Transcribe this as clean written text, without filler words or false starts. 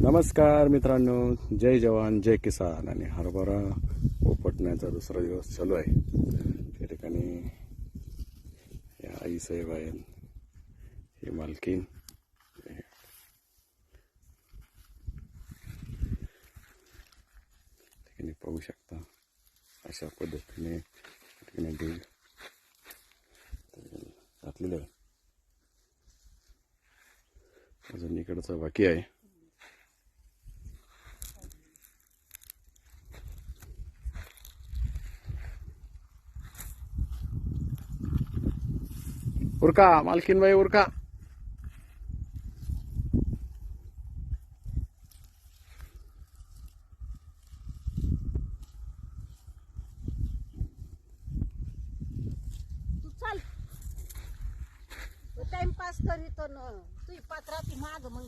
नमस्कार मित्रांनो, जय जवान जय किसान. आणि हरभरा उपटण्याचा दुसरा दिवस चालू आहे. त्या ठिकाणी या आई साहेब आहेत, ही मालकीन. ठिकाणी पाहू शकता अशा पद्धतीने ठिकाणी दूध घातलेलं आहे. अजून इकडचं बाकी आहे. उरका मालकीन बाई, उरका. तू चल, टाइमपास करीत तुझी पात्राची माग मग